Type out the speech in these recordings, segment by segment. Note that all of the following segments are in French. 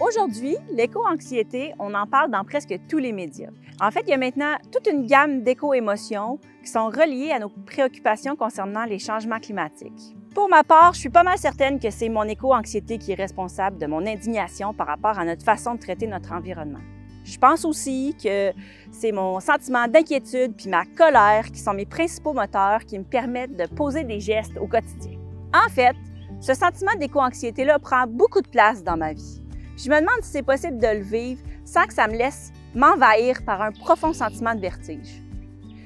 Aujourd'hui, l'éco-anxiété, on en parle dans presque tous les médias. En fait, il y a maintenant toute une gamme d'éco-émotions qui sont reliées à nos préoccupations concernant les changements climatiques. Pour ma part, je suis pas mal certaine que c'est mon éco-anxiété qui est responsable de mon indignation par rapport à notre façon de traiter notre environnement. Je pense aussi que c'est mon sentiment d'inquiétude puis ma colère qui sont mes principaux moteurs qui me permettent de poser des gestes au quotidien. En fait, ce sentiment d'éco-anxiété-là prend beaucoup de place dans ma vie. Je me demande si c'est possible de le vivre sans que ça me laisse m'envahir par un profond sentiment de vertige.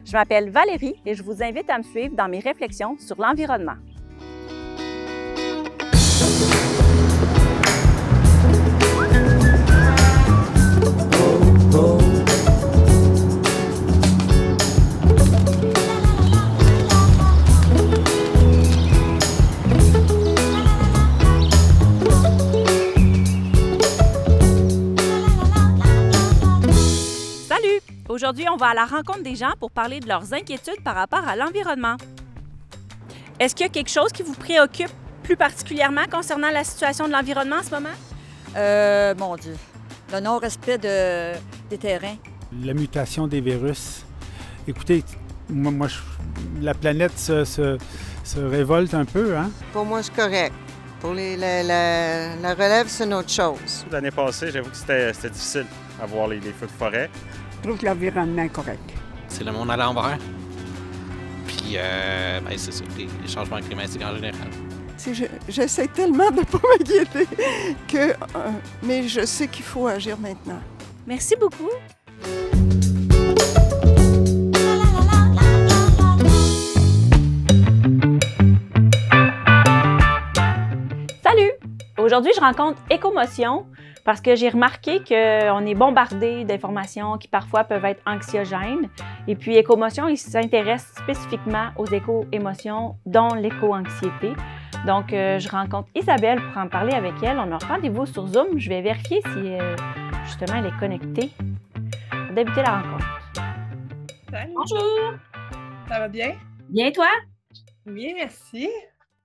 Je m'appelle Valérie et je vous invite à me suivre dans mes réflexions sur l'environnement. Salut! Aujourd'hui, on va à la rencontre des gens pour parler de leurs inquiétudes par rapport à l'environnement. Est-ce qu'il y a quelque chose qui vous préoccupe plus particulièrement concernant la situation de l'environnement en ce moment? Mon Dieu, le non-respect des terrains. La mutation des virus. Écoutez, la planète se révolte un peu, hein? Pour moi, c'est correct. Pour la relève, c'est une autre chose. L'année passée, j'avoue que c'était difficile à voir les feux de forêt. Je trouve que l'environnement est correct. C'est le monde à l'envers. Puis, c'est ça, les changements climatiques en général. J'essaie tellement de ne pas m'inquiéter mais je sais qu'il faut agir maintenant. Merci beaucoup! Salut! Aujourd'hui, je rencontre Écomotion parce que j'ai remarqué qu'on est bombardé d'informations qui parfois peuvent être anxiogènes. Et puis Écomotion, il s'intéresse spécifiquement aux éco-émotions, dont l'éco-anxiété. Donc, je rencontre Isabelle pour en parler avec elle. On a rendez-vous sur Zoom. Je vais vérifier si, justement, elle est connectée pour débuter la rencontre. Salut! Bonjour! Ça va bien? Bien, toi? Bien, merci.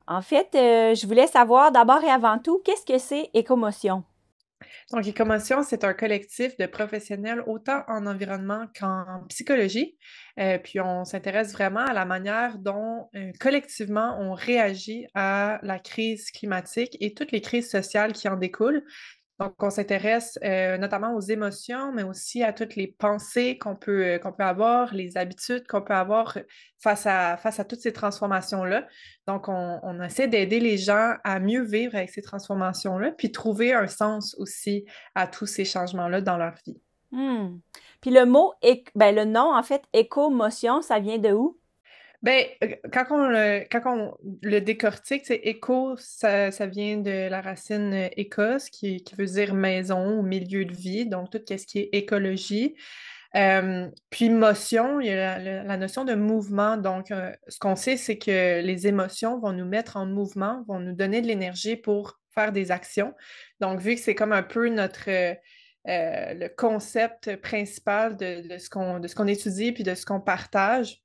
En fait, je voulais savoir d'abord et avant tout, qu'est-ce que c'est Écomotion? Donc, Écomotion, c'est un collectif de professionnels autant en environnement qu'en psychologie. Puis, on s'intéresse vraiment à la manière dont, collectivement, on réagit à la crise climatique et toutes les crises sociales qui en découlent. Donc, on s'intéresse notamment aux émotions, mais aussi à toutes les pensées qu'on peut avoir, les habitudes qu'on peut avoir face à toutes ces transformations-là. Donc, on essaie d'aider les gens à mieux vivre avec ces transformations-là, puis trouver un sens aussi à tous ces changements-là dans leur vie. Puis le mot, le nom, en fait, écomotion, ça vient de où? Bien, quand on le décortique, c'est éco, ça vient de la racine écos, qui veut dire maison ou milieu de vie, donc tout ce qui est écologie. Puis motion, il y a la notion de mouvement. Donc, ce qu'on sait, c'est que les émotions vont nous mettre en mouvement, vont nous donner de l'énergie pour faire des actions. Donc, vu que c'est comme un peu le concept principal de ce qu'on étudie puis de ce qu'on partage,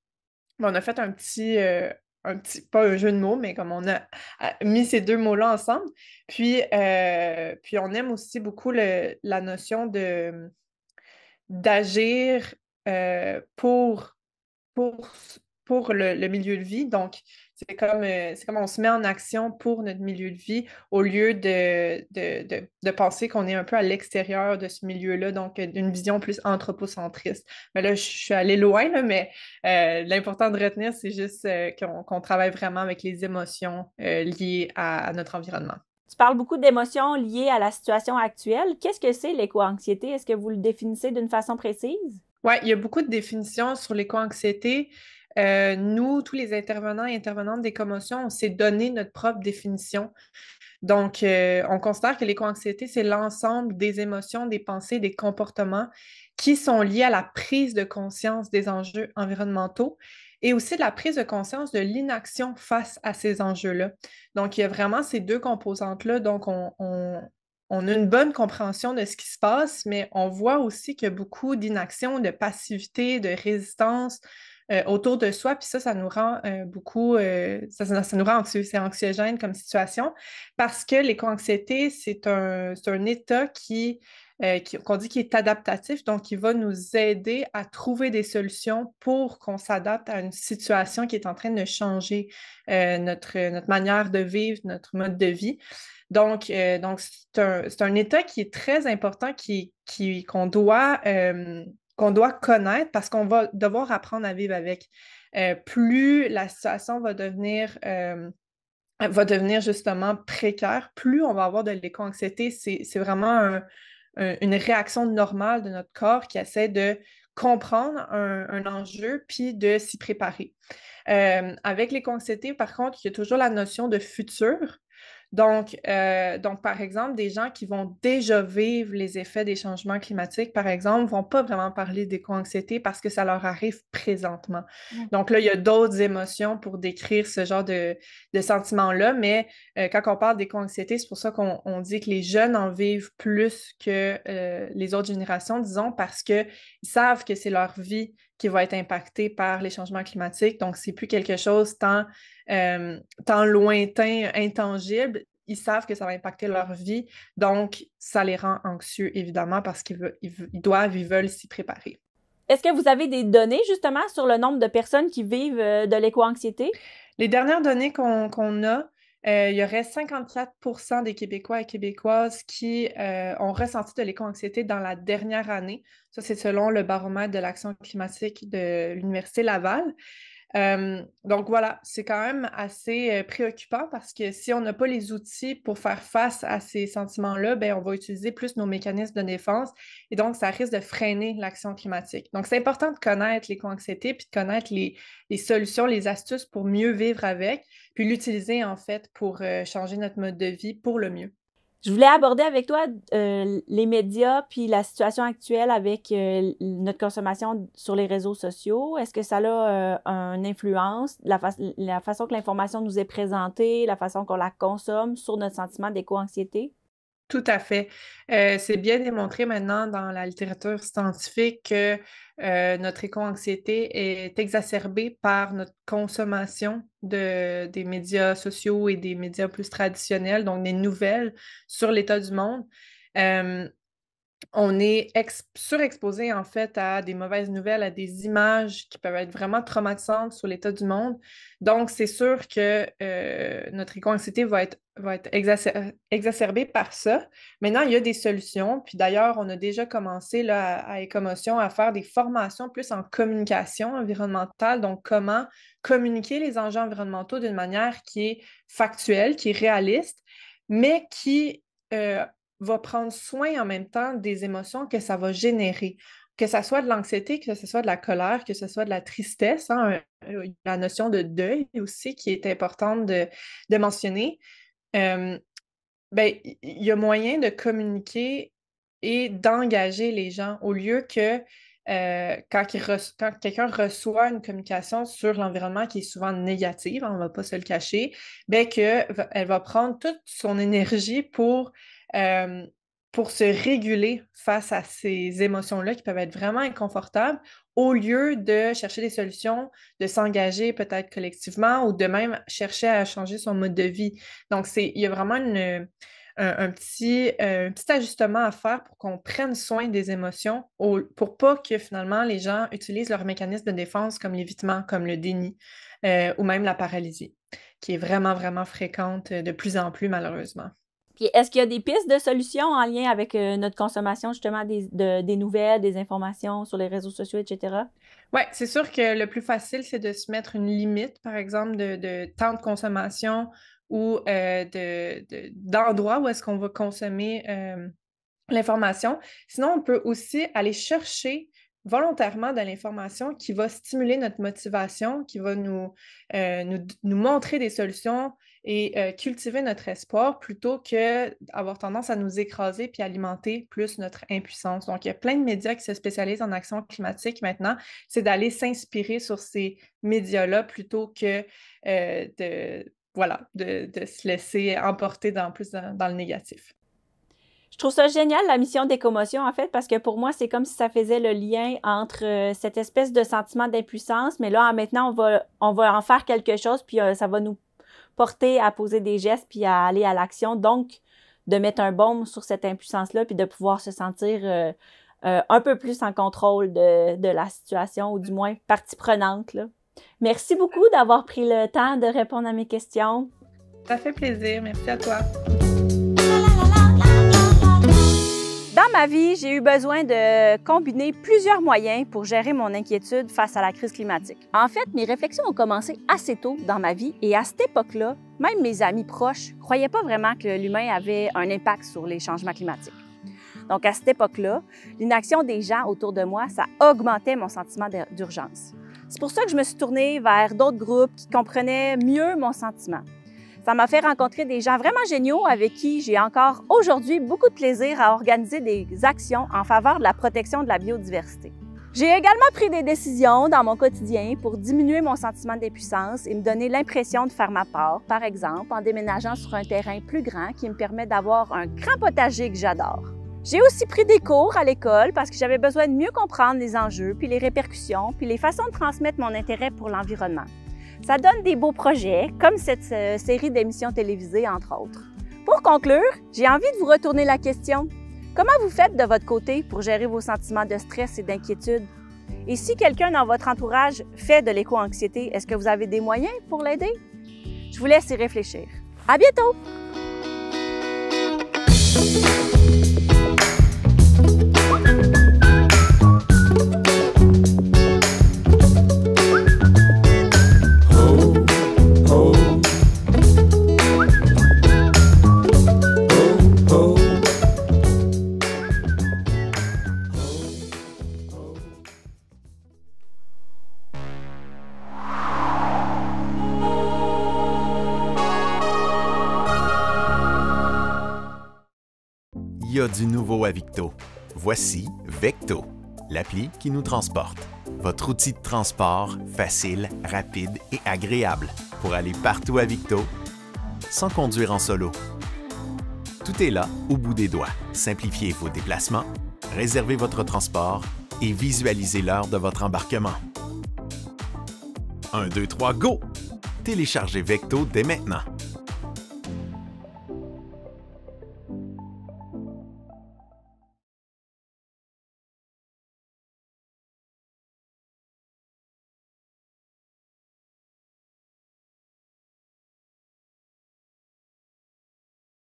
on a fait un petit, pas un jeu de mots, mais comme on a mis ces deux mots-là ensemble. Puis on aime aussi beaucoup la notion d'agir pour le milieu de vie. Donc, c'est comme on se met en action pour notre milieu de vie au lieu de penser qu'on est un peu à l'extérieur de ce milieu-là, donc d'une vision plus anthropocentriste. Mais là, je suis allée loin, là, mais l'important de retenir, c'est juste qu'on travaille vraiment avec les émotions liées à notre environnement. Tu parles beaucoup d'émotions liées à la situation actuelle. Qu'est-ce que c'est l'éco-anxiété? Est-ce que vous le définissez d'une façon précise? Oui, il y a beaucoup de définitions sur l'éco-anxiété. Nous, tous les intervenants et intervenantes d'Écomotion, on s'est donné notre propre définition. Donc, on considère que l'éco-anxiété, c'est l'ensemble des émotions, des pensées, des comportements qui sont liés à la prise de conscience des enjeux environnementaux et aussi de la prise de conscience de l'inaction face à ces enjeux-là. Donc, il y a vraiment ces deux composantes-là. Donc, on a une bonne compréhension de ce qui se passe, mais on voit aussi qu'il y a beaucoup d'inaction, de passivité, de résistance autour de soi. Puis ça nous rend ça nous rend anxieux, c'est anxiogène comme situation parce que l'éco-anxiété, c'est un état qu'on dit qui est adaptatif, donc qui va nous aider à trouver des solutions pour qu'on s'adapte à une situation qui est en train de changer notre manière de vivre, notre mode de vie. Donc c'est un état qui est très important, qu'on doit connaître parce qu'on va devoir apprendre à vivre avec. Plus la situation va devenir justement précaire, plus on va avoir de l'éco-anxiété. C'est vraiment une réaction normale de notre corps qui essaie de comprendre un enjeu puis de s'y préparer. Avec l'éco-anxiété, par contre, il y a toujours la notion de futur. Donc, par exemple, des gens qui vont déjà vivre les effets des changements climatiques, par exemple, ne vont pas vraiment parler d'éco-anxiété parce que ça leur arrive présentement. Donc là, il y a d'autres émotions pour décrire ce genre de sentiments-là, mais quand on parle d'éco-anxiété, c'est pour ça qu'on dit que les jeunes en vivent plus que les autres générations, disons, parce qu'ils savent que c'est leur vie qui va être impactée par les changements climatiques. Donc, c'est plus quelque chose tant lointain, intangible. Ils savent que ça va impacter leur vie. Donc, ça les rend anxieux, évidemment, parce ils veulent s'y préparer. Est-ce que vous avez des données, justement, sur le nombre de personnes qui vivent de l'éco-anxiété? Les dernières données qu'on a, il y aurait 54% des Québécois et Québécoises qui ont ressenti de l'éco-anxiété dans la dernière année. Ça, c'est selon le baromètre de l'action climatique de l'Université Laval. Donc voilà, c'est quand même assez préoccupant parce que si on n'a pas les outils pour faire face à ces sentiments-là, ben, on va utiliser plus nos mécanismes de défense et donc ça risque de freiner l'action climatique. Donc c'est important de connaître l'éco-anxiété puis de connaître les solutions, les astuces pour mieux vivre avec, puis l'utiliser en fait pour changer notre mode de vie pour le mieux. Je voulais aborder avec toi les médias puis la situation actuelle avec notre consommation sur les réseaux sociaux. Est-ce que ça a une influence, la façon que l'information nous est présentée, la façon qu'on la consomme sur notre sentiment d'éco-anxiété? Tout à fait. C'est bien démontré maintenant dans la littérature scientifique que notre éco-anxiété est exacerbée par notre consommation des médias sociaux et des médias plus traditionnels, donc des nouvelles sur l'état du monde. On est surexposé en fait à des mauvaises nouvelles, à des images qui peuvent être vraiment traumatisantes sur l'état du monde. Donc, c'est sûr que notre éco-anxiété va être exacerbée par ça. Maintenant, il y a des solutions. Puis d'ailleurs, on a déjà commencé là, à Écomotion à faire des formations plus en communication environnementale. Donc, comment communiquer les enjeux environnementaux d'une manière qui est factuelle, qui est réaliste, mais qui va prendre soin en même temps des émotions que ça va générer. Que ce soit de l'anxiété, que ce soit de la colère, que ce soit de la tristesse, hein, la notion de deuil aussi qui est importante de mentionner. Ben, il y a moyen de communiquer et d'engager les gens au lieu que quand quelqu'un reçoit une communication sur l'environnement qui est souvent négative, on ne va pas se le cacher, ben qu'elle va prendre toute son énergie pour se réguler face à ces émotions-là qui peuvent être vraiment inconfortables, au lieu de chercher des solutions, de s'engager peut-être collectivement ou de même chercher à changer son mode de vie. Donc, il y a vraiment un petit ajustement à faire pour qu'on prenne soin des émotions pour pas que finalement les gens utilisent leurs mécanismes de défense comme l'évitement, comme le déni ou même la paralysie, qui est vraiment, vraiment fréquente de plus en plus malheureusement. Puis est-ce qu'il y a des pistes de solutions en lien avec notre consommation justement des nouvelles, des informations sur les réseaux sociaux, etc.? Oui, c'est sûr que le plus facile, c'est de se mettre une limite, par exemple, de temps de consommation ou d'endroits où est-ce qu'on va consommer l'information. Sinon, on peut aussi aller chercher volontairement de l'information qui va stimuler notre motivation, qui va nous montrer des solutions et cultiver notre espoir plutôt que d'avoir tendance à nous écraser puis alimenter plus notre impuissance. Donc, il y a plein de médias qui se spécialisent en action climatique maintenant. C'est d'aller s'inspirer sur ces médias-là plutôt que de se laisser emporter dans le négatif. Je trouve ça génial, la mission d'écomotion, en fait, parce que pour moi, c'est comme si ça faisait le lien entre cette espèce de sentiment d'impuissance, mais là, maintenant, on va en faire quelque chose, puis ça va nous porter à poser des gestes, puis à aller à l'action. Donc, de mettre un baume sur cette impuissance-là, puis de pouvoir se sentir un peu plus en contrôle de la situation, ou du moins partie prenante, là. Merci beaucoup d'avoir pris le temps de répondre à mes questions. Ça fait plaisir. Merci à toi. Dans ma vie, j'ai eu besoin de combiner plusieurs moyens pour gérer mon inquiétude face à la crise climatique. En fait, mes réflexions ont commencé assez tôt dans ma vie et à cette époque-là, même mes amis proches ne croyaient pas vraiment que l'humain avait un impact sur les changements climatiques. Donc, à cette époque-là, l'inaction des gens autour de moi, ça augmentait mon sentiment d'urgence. C'est pour ça que je me suis tournée vers d'autres groupes qui comprenaient mieux mon sentiment. Ça m'a fait rencontrer des gens vraiment géniaux avec qui j'ai encore aujourd'hui beaucoup de plaisir à organiser des actions en faveur de la protection de la biodiversité. J'ai également pris des décisions dans mon quotidien pour diminuer mon sentiment d'impuissance et me donner l'impression de faire ma part, par exemple en déménageant sur un terrain plus grand qui me permet d'avoir un grand potager que j'adore. J'ai aussi pris des cours à l'école parce que j'avais besoin de mieux comprendre les enjeux, puis les répercussions, puis les façons de transmettre mon intérêt pour l'environnement. Ça donne des beaux projets, comme cette série d'émissions télévisées, entre autres. Pour conclure, j'ai envie de vous retourner la question. Comment vous faites de votre côté pour gérer vos sentiments de stress et d'inquiétude? Et si quelqu'un dans votre entourage fait de l'éco-anxiété, est-ce que vous avez des moyens pour l'aider? Je vous laisse y réfléchir. À bientôt! Il y a du nouveau à Victo. Voici Vecto, l'appli qui nous transporte. Votre outil de transport facile, rapide et agréable pour aller partout à Victo sans conduire en solo. Tout est là au bout des doigts. Simplifiez vos déplacements, réservez votre transport et visualisez l'heure de votre embarquement. 1, 2, 3, go! Téléchargez Vecto dès maintenant.